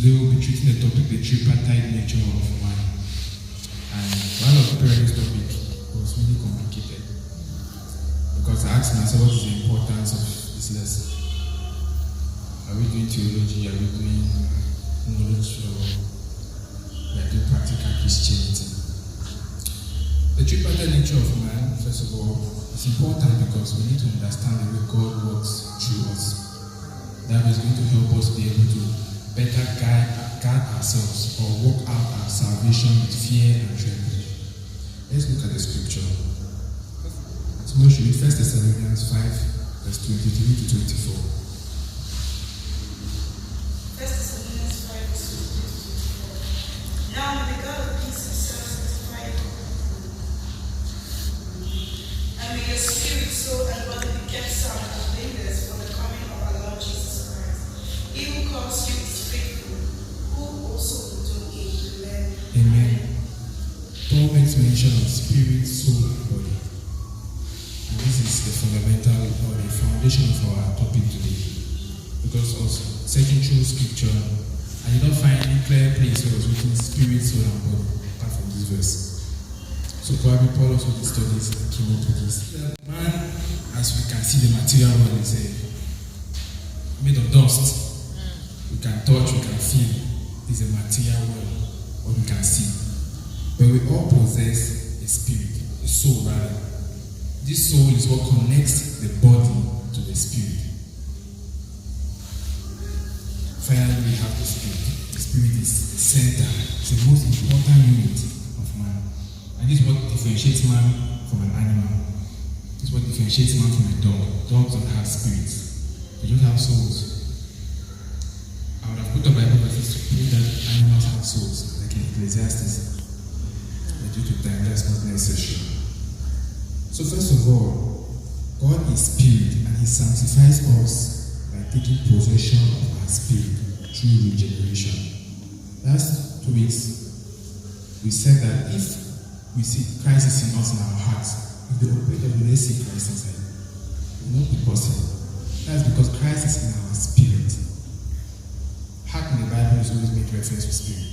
Today we'll be treating the topic, the tripartite nature of man. And while I was preparing this topic, it was really complicated. Because I asked myself, what is the importance of this lesson? Are we doing theology? Are we doing knowledge? Or we are doing practical Christianity? The tripartite nature of man, first of all, is important because we need to understand the way God works through us. That is going to help us be able to better guide ourselves or work out our salvation with fear and trembling. Let's look at the scripture. So we should read 1 Thessalonians 5, verse 23 to 24. 1 Thessalonians 5, verse 23 to 24. Now may the God of peace himself sanctify you, and may your spirit, soul, and body be kept sound and blameless for the coming of our Lord Jesus Christ. He who calls you is faithful, who also will do it. Amen. Amen. Paul makes mention of spirit, soul, and body. And this is the fundamental or the foundation of our topic today. Because of searching through scripture, I did not find any clear place where it was written spirit, soul, and body, apart from this verse. So probably Paul also did studies and came up with this. Man, as we can see, the material world is made of dust. We can touch, we can feel. It's a material world, what we can see. But we all possess a spirit, a soul rather. This soul is what connects the body to the spirit. Finally, we have the spirit. The spirit is the center, it's the most important unit of man. And this is what differentiates man from an animal. This is what differentiates man from a dog. Dogs don't have spirits, they don't have souls. I would have put up Bible verses to prove that animals have souls, like in Ecclesiastes. But due to time, that's not necessary. So first of all, God is spirit, and He sanctifies us by taking possession of our spirit through regeneration. Last 2 weeks, we said that if we see Christ is in us in our hearts, if the operator will not see Christ inside, it will not be possible. That's because Christ is in our spirit. Heart in the Bible is always make reference to spirit.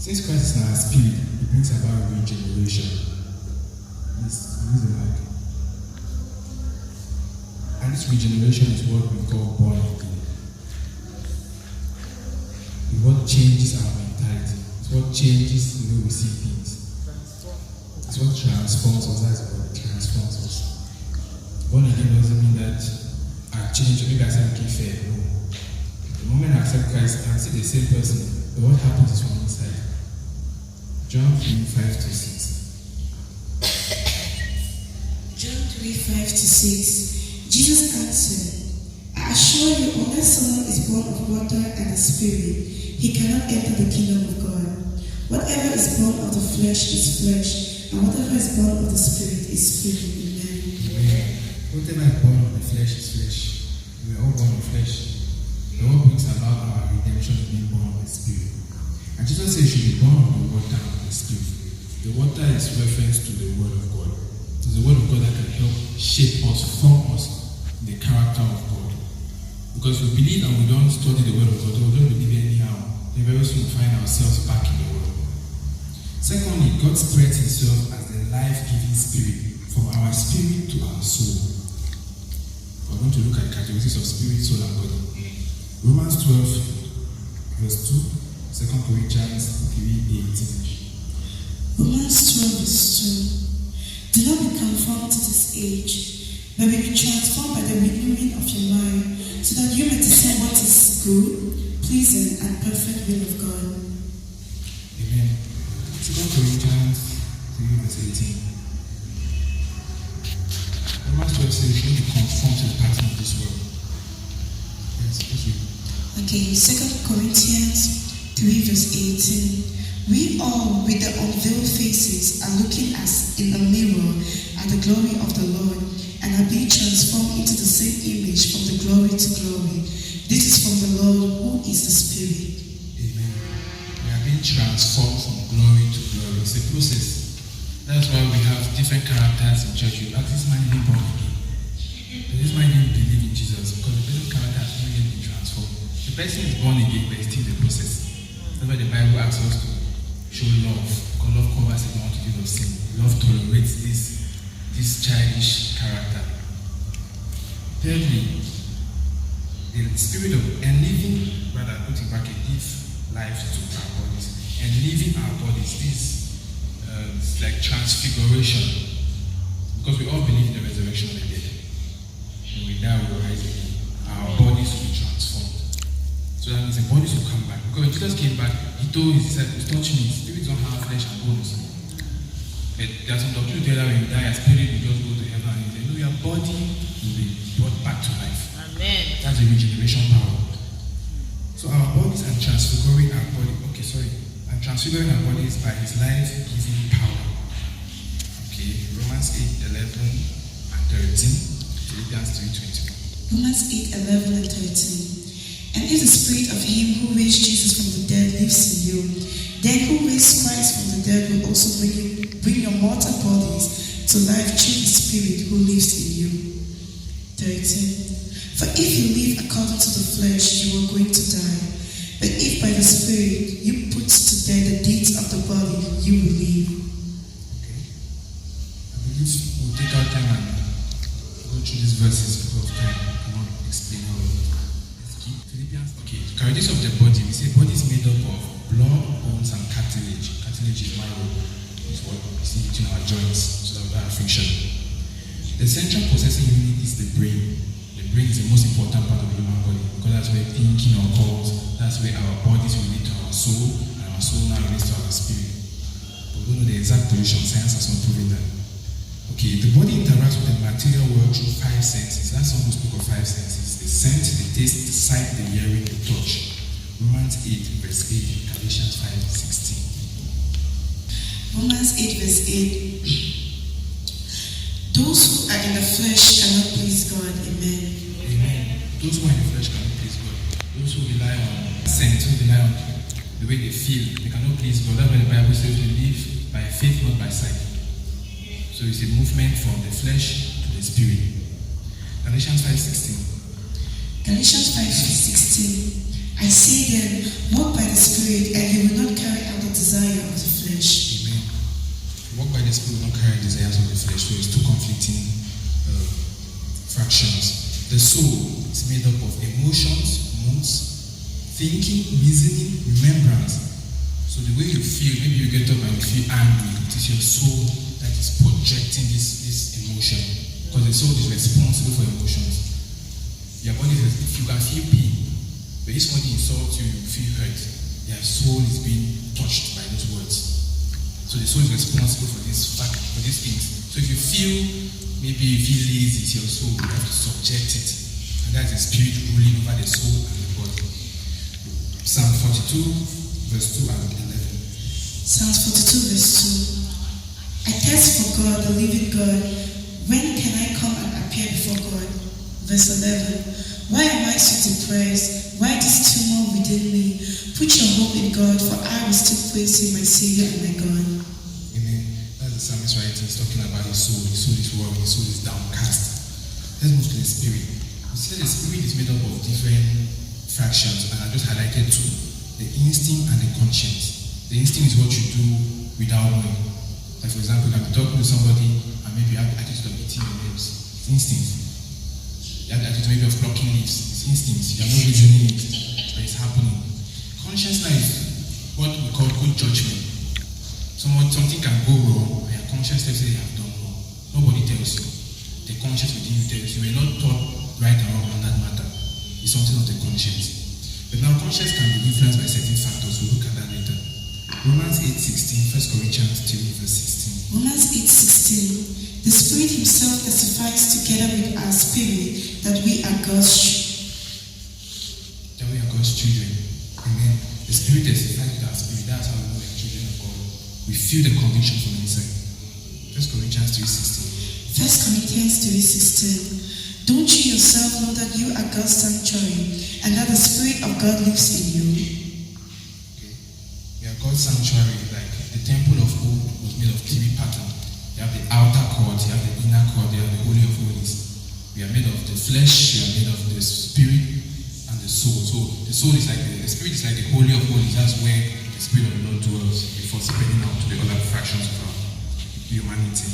Since Christ is in our spirit, it brings about regeneration. Use the mic. And this regeneration is what we call born again. It's what changes our mentality. It's what changes the way we see things. It's what transforms us. That's what transforms us. Born again doesn't mean that I change. Maybe I say I keep fair. No. The moment I accept Christ, I see the same person. But what happens is from inside. John 3, 5 to 6. John 3, 5 to 6. Jesus answered, I assure you, unless someone is born of water and the Spirit, he cannot enter the kingdom of God. Whatever is born of the flesh is flesh, and whatever is born of the Spirit is spirit. Amen. Amen. Whatever is born of the flesh is flesh. We are all born of flesh. The word brings about our redemption of being born of the Spirit. And Jesus says you should be born of the water and of the Spirit. The water is reference to the Word of God. It's the Word of God that can help shape us, form us in the character of God. Because we believe and we don't study the Word of God, we don't believe anyhow. Then very soon we find ourselves back in the world. Secondly, God spreads Himself as the life-giving Spirit from our spirit to our soul. We're going to look at the characteristics of spirit, soul, and body. Romans 12, verse 2, 2 Corinthians 3:18. Romans 12, verse 2. Do not be conformed to this age, but be transformed by the renewing of your mind, so that you may discern what is good, pleasing, and perfect will of God. Amen. 2 Corinthians 3, verse 18. Romans 12 says you shouldn't be conformed to the pattern of this world. Yes, okay. Okay, 2 Corinthians 3, verse 18. We all, with the unveiled faces, are looking as in a mirror at the glory of the Lord, and are being transformed into the same image from the glory to glory. This is from the Lord, who is the Spirit. Amen. We are being transformed from glory to glory. It's a process. That's why we have different characters in church. This man didn't born again. This man didn't believe in Jesus because the person character has not yet been transformed. The person is born again, but it's still the process. That's why the Bible asks us to show love. Because love covers a multitude of sin. Love tolerates this childish character. Thirdly, the spirit of living, rather put in bracket, give life to our bodies. And living our bodies, it's like transfiguration. Because we all believe in the resurrection of the dead. When we die, we will rise again. Our bodies will be transformed. So that means the bodies will come back. Because when Jesus came back, he told his disciples, touch me, spirits don't have flesh and bones. But there are some doctors who tell that when you die, your spirit will just go to heaven and you say, no, your body will be brought back to life. Amen. That's the regeneration power. So our bodies are transfiguring our body. I'm transfiguring our bodies by his life-giving power. Okay, Romans 8:11 and 13, Philippians 3:21. Romans 8:11 and 13. And if the spirit of him who raised Jesus from the dead lives in you, then who raised Christ from the dead will also bring your mortal bodies to life through the spirit who lives in you. 13. For if you live according to the flesh, you are going to die. But if by the spirit you put to death the deeds of the body, you will live. Okay. I believe we'll take our time and go through these verses because of time. I cannot explain all of it. Let's keep Philippians. Okay, the characteristics of the body. We say body is made up of blood, bones, and cartilage. Cartilage is marrow. It's what we see between our joints, so that we have friction. The central processing unit is the brain. The brain is the most important part of the human body because that's where thinking occurs. That's where our bodies relate to our soul, and our soul now relates to our spirit. But we don't know the exact position. Science has not proven that. Okay, the body interacts with the material world through 5 senses. That's why we speak of 5 senses: the scent, the taste, the sight, the hearing, the touch. Romans 8, verse 8, Galatians 5:16. Romans 8 verse 8. Those who are in the flesh cannot please God. Amen. Amen. Those who are in the flesh cannot please God. Those who rely on sense, who rely on the way they feel, they cannot please God. That's why the Bible says we live by faith, not by sight. So it's a movement from the flesh to the spirit. Galatians 5:16. Galatians 5:16. I say then, walk by the Spirit, and you will not carry out the desire of the flesh. Amen. Walk by the Spirit, will not carry desires of the flesh. So it's two conflicting fractions. The soul is made up of emotions, moods, thinking, reasoning, remembrance. So the way you feel, maybe you get up and you feel angry, it is your soul that is projecting this emotion. Because the soul is responsible for emotions. Your body says, if you can feel pain, but if somebody insults you, you feel hurt, your soul is being touched by those words. So the soul is responsible for this fact, for these things. So if you feel, maybe you feel lazy, it's your soul, you have to subject it. And that's the spirit ruling over the soul and the body. Psalm 42, verse 2 and 11. Psalms 42 verse 2. I thirst for God, the living God. When can I come and appear before God? Verse 11. Why am I so depressed? Why this turmoil within me? Put your hope in God, for I will still praise Him, my Savior and my God. Amen. That's the psalmist writing. He's talking about his soul. His soul is worried. His soul is downcast. Let's move to the spirit. We see the spirit is made up of different fractions, and I just highlighted two: the instinct and the conscience. The instinct is what you do without knowing. Like for example, you can be talking to somebody, and maybe you have the attitude of eating your lips. It's instinct. You have the attitude maybe of plucking leaves. It's instinct. You are not reasoning it, but it's happening. Conscience now is what we call good judgment. Something can go wrong, and your conscience tells you you have done wrong. Nobody tells you. The conscience within you tells you. You were not taught right or wrong on that matter. It's something of the conscience. But now conscience can be influenced by certain factors. We'll look at that later. Romans 8:16, 1 Corinthians 3 verse 16. Romans 8:16. The Spirit Himself testifies together with our spirit that we are God's children. Amen. The Spirit testifies with our spirit. That's how we know we are children of God. We feel the conviction from inside. 1 Corinthians 3:16. 1 Corinthians 3:16. Don't you yourself know that you are God's sanctuary and that the Spirit of God lives in you? Okay. We are God's sanctuary. Like the temple of old was made of tripartite. You have the outer court, you have the inner court, you have the Holy of Holies. We are made of the flesh, we are made of the spirit, and and the soul. So the soul is like the spirit is like the holy of holies. That's where the spirit of the Lord dwells before spreading out to the other fractions of our humanity.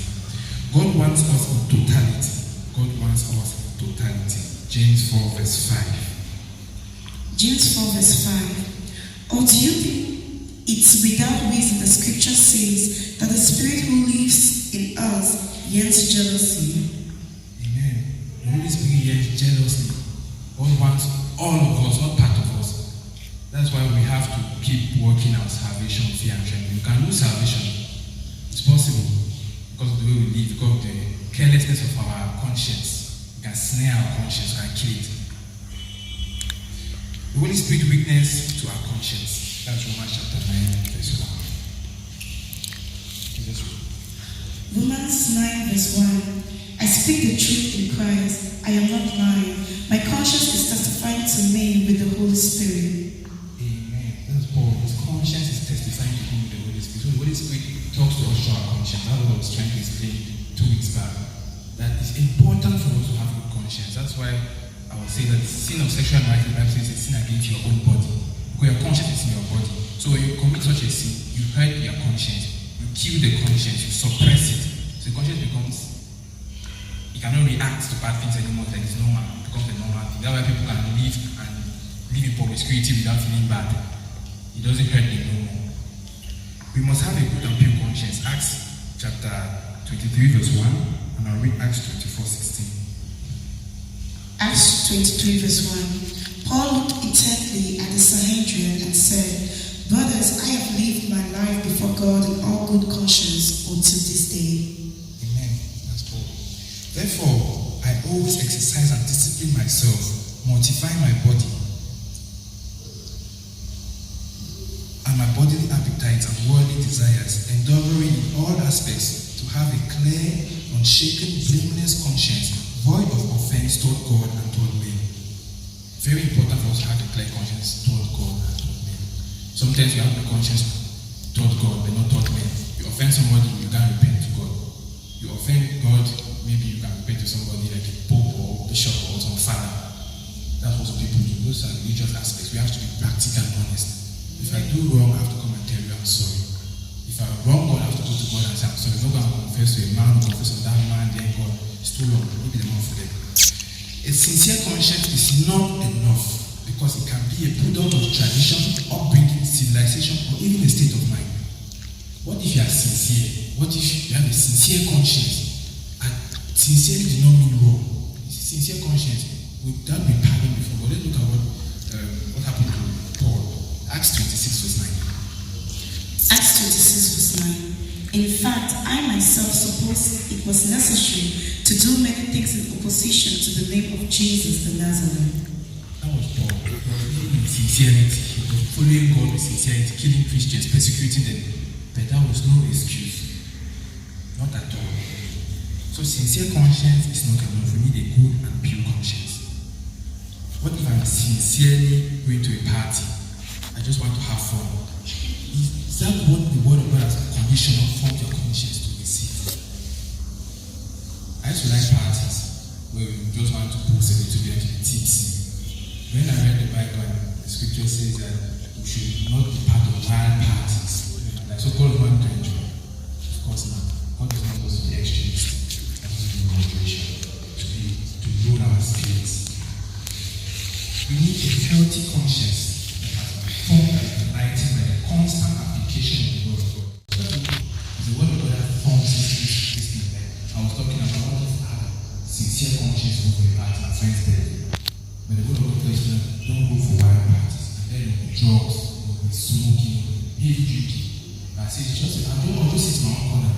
God wants us in totality. God wants us in totality. James 4 verse 5. James 4 verse 5. Or do you think it's without reason the scripture says that the spirit who lives in us yearns jealousy? Amen. The Holy Spirit yearns jealously. God wants all of us, not part of us. That's why we have to keep working our salvation, fear and trembling. You can lose salvation. It's possible because of the way we live, because of the carelessness of our conscience. We can snare our conscience, we can kill it. The Holy Spirit weakness to our conscience. That's Romans chapter 9, verse 1. Romans 9 verse 1. I speak the truth in Christ. I am not lying. My conscience is testifying to me with the Holy Spirit. Amen. That's Paul. His conscience is testifying to him with the Holy Spirit. So the Holy Spirit talks to us through our conscience. That's what I was trying to explain 2 weeks back. That it's important for us to have a good conscience. That's why I would say that the sin of sexual immorality, the Bible says, is a sin against your own body. Because your conscience is in your body. So when you commit such a sin, you hurt your conscience. You kill the conscience. You suppress it. So the conscience becomes, it cannot react to bad things anymore. Like it's normal. It becomes a normal thing. That's why people can live in promiscuity without feeling bad. It doesn't hurt them no more. We must have a good and pure conscience. Acts chapter 23 verse 1, and I'll read Acts 24:16. Acts 23 verse 1. Paul looked intently at the Sanhedrin and said, Brothers, I have lived my life before God in all good conscience until this day. Amen. That's Paul. Therefore, I always exercise and discipline myself, mortify my body and my bodily appetites and worldly desires, endeavoring in all aspects to have a clear, unshaken, blameless conscience, void of offense toward God and toward men. Very important for us to have a clear conscience toward God and toward men. Sometimes we have a conscience toward God, but not toward men. You offend somebody, you can't repent to God. You offend God, maybe you can repent to somebody like a pope or bishop or some father. That's what some people do. Those are religious aspects. We have to be practical and honest. If I do wrong, I have to come and tell you I'm sorry. If I wrong God, I have to go to God and say I'm sorry. I'm not going to confess to a man who confesses to that man, then God. It's too long. Maybe the man for them. A sincere conscience is not enough because it can be a product of tradition, upbringing, civilization, or even a state of mind. What if you are sincere? What if you have a sincere conscience? And sincerely does not mean wrong. It's a sincere conscience. Would that be pardoned before God? Let's look at what happened to Paul. Acts 26 verse 9. Acts 26 verse 9. In fact, I myself suppose it was necessary to do many things in opposition to the name of Jesus the Nazarene. That was Paul. He was living in sincerity. He was following God with sincerity, killing Christians, persecuting them. But that was no excuse. Not at all. So sincere conscience is not enough. We need a good and pure conscience. What if I'm sincerely going to a party? I just want to have fun. Is that what the word of God has conditional formed your conscience to receive? I used to like parties where we just want to post a little bit to be tipsy. When I read the Bible, the scripture says that we should not be part of wild parties. Like so called one to enjoy. Of course not. God does not want us to be extremists. That is in moderation. To rule our spirits. We need a healthy conscience that has been formed and enlightened by the constant application of the word of God. The word of God that forms this thing. I was talking about what if I have sincere conscience over a party and friends there. But the word of God tells you don't go for wild parties. And then you'll be drugs, you'll be smoking, heavy drinking. I say, just I don't sit in my own corner.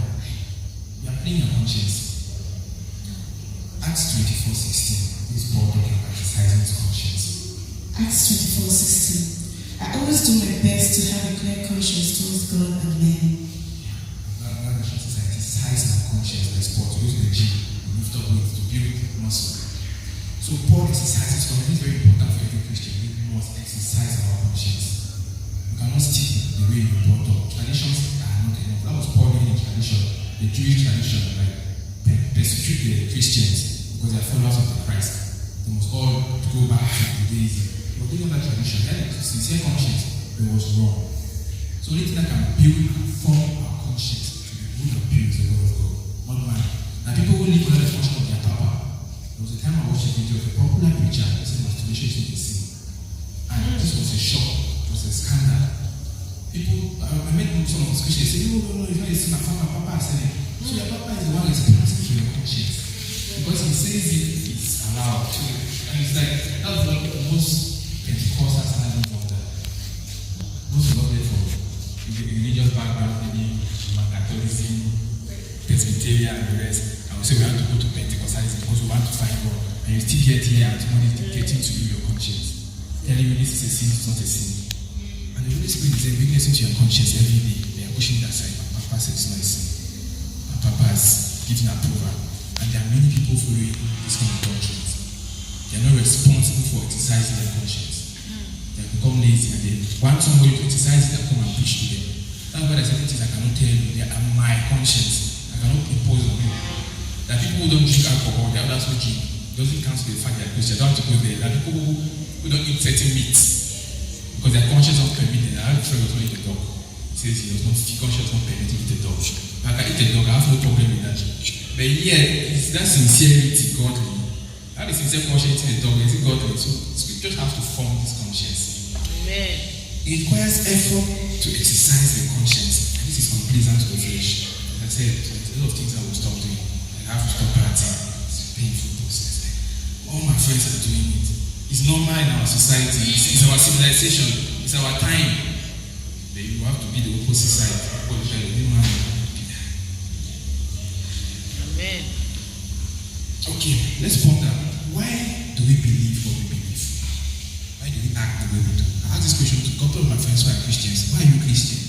You are playing your conscience. Acts 24:16. This is Paul talking about exercising his conscience. Acts 24:16. I always do my best to have a clear conscience towards God and men. Exercise my conscience like sport. You go to the gym, you lift up weights to build muscle. So Paul exercises conscience. It's very important for every Christian. We must exercise our conscience. You cannot stick with the way you're brought up. Traditions are not enough. That was Paul in the tradition, the Jewish tradition, like persecute the Christians because they are followers of the Christ. They must all go back to Judaism. But they don't have tradition. They had a sincere conscience, but it was wrong. So only thing that can build and form our conscience to be good and pure is the word of God. One man. Now people who live under the function of their papa. There was a time I watched a video of a popular preacher who said masturbation is not a sin. And this was a shock, it was a scandal. People, I met some of those Christians say, no, it's not a sin. My papa said it. So your papa is the one responsible for your conscience. Because he says it's allowed. And it's like, that's what most Pentecostals are doing from that. Most of them from religious background, maybe Catholicism, Presbyterian, and the rest. I would say we have to go to Pentecostalism because we want to find God. And you still get here and someone is dictating to you your conscience. Telling you this is a sin, it's not a sin. And the Holy Spirit is a witness into your conscience every day. They are pushing that side. My papa said it's not a sin. My papa has given approval. And there are many people following this kind of doctrines. They are not responsible for exercising their conscience. They have become lazy and they want somebody to exercise it and come and preach to them. That's why there's certain things I cannot tell you. They are my conscience. I cannot impose on you. There are people who don't drink alcohol, there are others who drink. It doesn't cancel the fact that they don't have to go there. There are people who don't eat certain meats because their conscience don't permit them. I have a friend who was eat a dog. He says he does not feel conscience don't permit him to eat a dog. But I can eat a dog, I have no problem with that. But yet, is that sincerity godly? How is sincere conscience in a dog? Is it godly? So scriptures have to form this conscience. Amen. It requires effort to exercise the conscience. And this is unpleasant to the flesh. As I said, there's a lot of things I will stop doing. I have to stop partying. It's a painful process. All my friends are doing it. It's normal in our society. It's our civilization. It's our time. But you have to be the opposite side. Amen. Okay, let's ponder. Why do we believe what we believe? Why do we act the way we do? I asked this question to a couple of my friends who are Christians. Why are you Christian?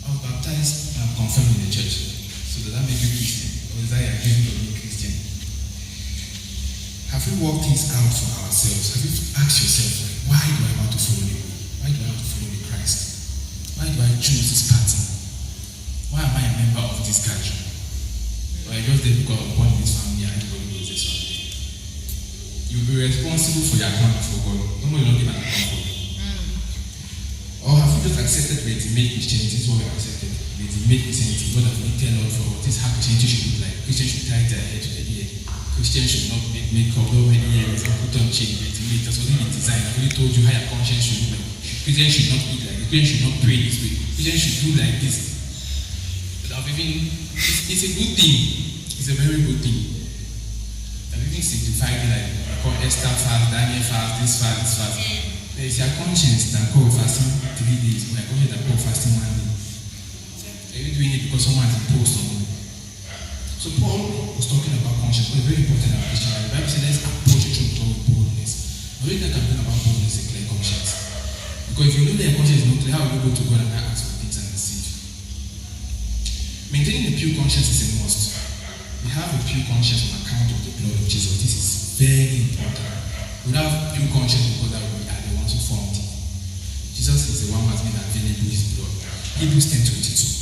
I was baptized and confirmed in the church. So does that make you Christian? Or is that your dream of being Christian? Have we worked things out for ourselves? Have you asked yourself, why do I want to follow you? Why do I want to follow the Christ? Why do I choose this pattern? Why am I a member of this gathering? Or I just there because I'm born in this family and everybody knows this family? You'll be responsible for your account before God. Nobody will not give an account for you. Or have you just accepted legitimate Christianity? This is what we have accepted. Legitimate Christianity. God has been telling us for this how Christianity should look like. Christians should tie their head to the ear. Christians should not make makeup, don't wear earrings, or put on chain, legitimate. That's what they design. I've already told you how your conscience should look like. Christians should not eat like this. Christians should not pray this way. Christians should do like this. It's a good thing. It's a very good thing. I've even simplified it like I call Esther fast, Daniel fast, this fast, this fast. There is your conscience that call fasting 3 days, or your conscience that call fasting 1 day. Are you doing it because someone has imposed on you? So Paul was talking about conscience, but it's very important in our Christian life. The Bible says let's approach the truth with boldness. The only thing I can bring about boldness is a clear conscience. Because if you know that your conscience is not clear, how will you go to God and ask for things and receive? Maintaining a pure conscience is a must. We have a pure conscience on account of the blood of Jesus. This is very important. We don't have pure conscience because that we are the ones who formed it. Jesus is the one who has made available his blood. Hebrews 10:22.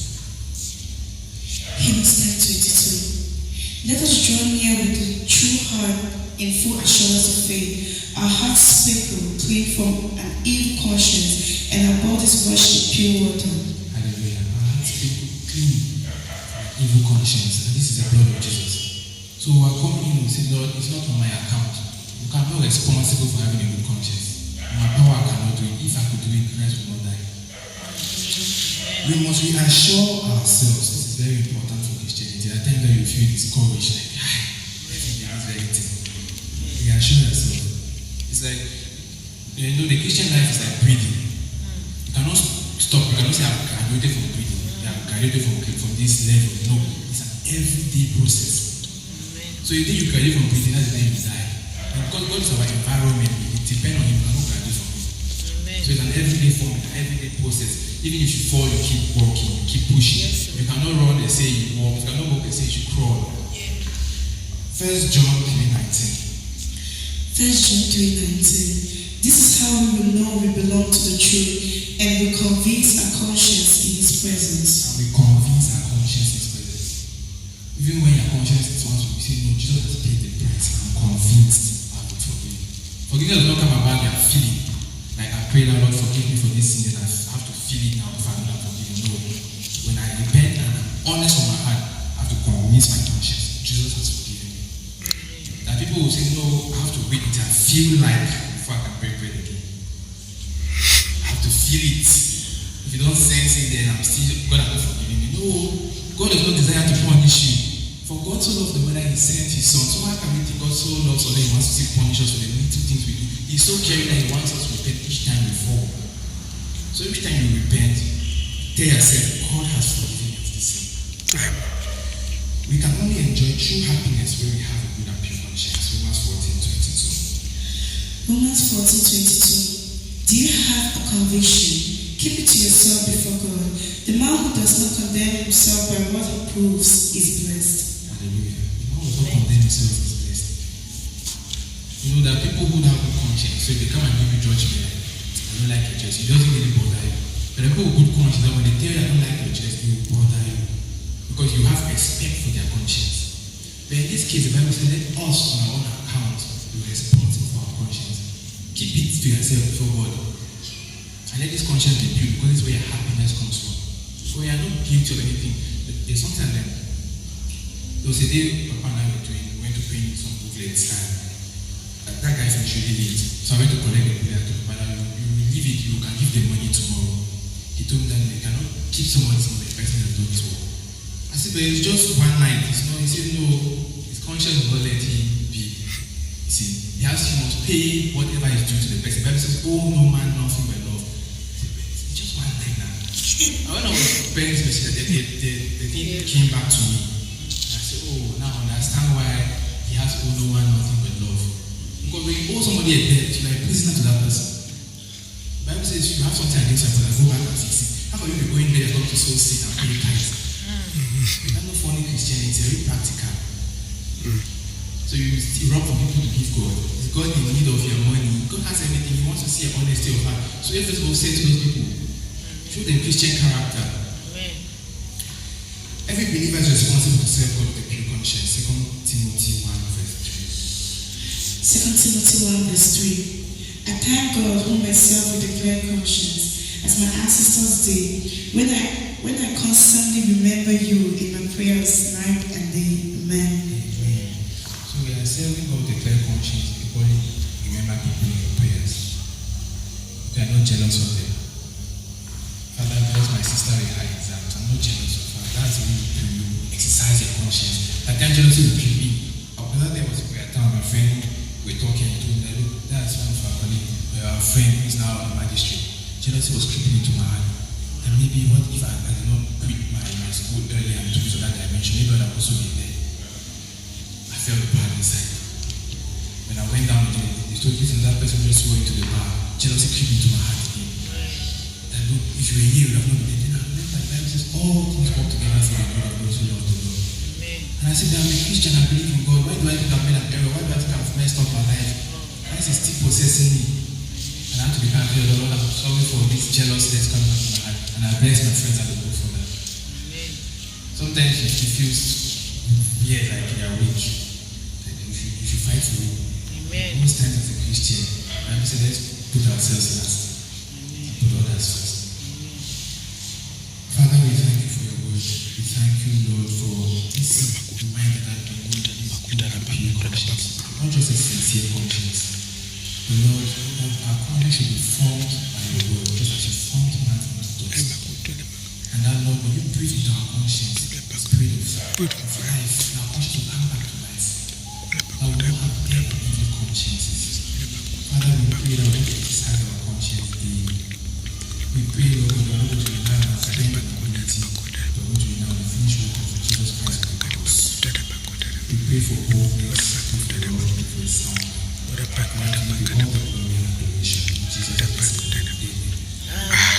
Hebrews 10:22. Let us draw near with a true heart in full assurance of faith, our hearts sprinkled clean from an evil conscience, and our bodies washed in pure water. Hallelujah. Our hearts sprinkled clean from evil conscience. And this is the blood of Jesus. So we are coming in and say, Lord, it's not on my account. You cannot be responsible for having a good conscience. My power cannot do it. If I could do it, Christ would not die. We must reassure ourselves. This is very important for Christianity. At times that you feel discouraged, like, this very thing. Reassure yourself. It's like, the Christian life is like breathing. You cannot stop. You cannot say, I'm graduated from breathing. I'm graduated from this level. No, it's an everyday process. So the day you graduate from breathing, that's the day you die. And because God is our environment, it depends on Him. You cannot graduate from it. So it's an everyday form, an everyday process. Even if you fall, you keep walking, you keep pushing. You cannot run, they say you walk. You cannot walk, they say you crawl. 1 John 3:19. 1 John 3:19. This is how we will know we belong to the truth, and we convince our conscience in His presence. And we convince our conscience in His presence. Even when your conscience is wants to say, no, Jesus has paid the price. I'm convinced I will forgive. Forgiveness does not come about your feeling. pray that Lord forgive me for this sin, and I have to feel it now before I'm forgiven. No. When I repent and I'm honest from my heart, I have to convince my conscience. Jesus has forgiven me. That people will say, no, I have to wait until I feel like before I can break bread again. I have to feel it. If you don't sense it, then I'm still, God has not forgiven me. No, God does not desire to punish you. For God so loved the world that He sent His Son. So how can we think God so loves us that He wants to still punish us for the little things we do? He's so caring that He wants us to repent each time we fall. So every time you repent, tell yourself, God has forgiven me of this sin. We can only enjoy true happiness when we have a good and pure conscience. Romans 14:22. Romans 14:22. Do you have a conviction? Keep it to yourself before God. The man who does not condemn himself by what he proves is blessed. Hallelujah. The man who does not condemn himself is blessed. You know, there are people who have good conscience, so if they come and give you judgment, I don't like your church, it doesn't really bother you. But the people with good conscience, when they tell you I don't like your church, it will bother you. Because you have respect for their conscience. But in this case, the Bible says, let us on our own account be responsible for our conscience. Keep it to yourself before God. And let this conscience be pure, because this is where your happiness comes from. So you are not guilty of anything. There's something like that. There was a day Papa and I we went to print some booklets, and that guy finished really late. So I went to collect the booklet. I told Papa, you leave it, you can give them money tomorrow. He told me that they cannot keep someone from the person that does this work. I said, but it's just one night. He said, no, his conscience will not let him be. You see, he must pay whatever is due to the person. The Bible says, oh, no man, nothing but love. It's just one night now. And when I was preparing this message, the thing came back to me. And I said, oh, now I understand why he has oh, no man, nothing but love. Because when you owe somebody a debt, you're like, please listen to that person. The Bible says, if you have something against your brother, go back and fix it. How about you be going there and come to sow seed and pay tithes? That's no funny Christianity, it's very practical. So you rob from people to give God. Is God in need of your money? God has everything. He wants to see your honesty of heart. So you first of all say to those people, show them Christian character. Every believer is responsible to serve God with a pure conscience. 2 Timothy 1:3. I thank God whom I serve with a clear conscience, as my ancestors did, when I constantly remember you in my prayers night and day. Amen. Amen. So we are serving God with a clear conscience because we remember people in your prayers. We are not jealous of them. Father, because my sister will have exams, I'm not jealous of her. That's the way you exercise your conscience. That kind of jealousy will kill me. Another day was a prayer time, my friend, we were talking, and told me that, look, that's one of our colleagues, our friend who is now a magistrate. Jealousy was creeping into my heart. And maybe what if I did not quit my school earlier and took to that dimension? Maybe I would also be there. I felt bad inside. When I went down again, they told me that person just went into the bar. Jealousy creeped into my heart again. That look, if you were here, you would have not been there. Then I remember the Bible says all things work together for the good of those who love the Lord. And I said, I'm a Christian, I believe in God. Why do I think I've made an error? Why do I think I've messed up my life? Why is it still possessing me? And I have to be kind of clear, Lord, I'm sorry for this jealousy that's coming up in my heart. And I bless my friends at the book for that. Sometimes you feel like you are weak. You should fight for me. Most times as a Christian, I say let's put ourselves last. Put others first. Father, we thank you for your word. We thank you, Lord, for this reminder that we need this good and pure conscience. Not just a sincere conscience. But Lord, our conscience should be formed by your word, just as you formed man from the dust. And that, Lord, when you breathe into our conscience, the spirit of life, and our conscience will come back to life. That we will have dead evil consciences. Father, we pray that we will exercise our conscience daily. We pray, Lord, that we are able to rely on our strength and ability, but we are able to rely on the finished work of Jesus Christ on the cross. We pray for boldness, we pray for love, we pray for sound. And we give you all the glory and adoration. In Jesus' name, amen.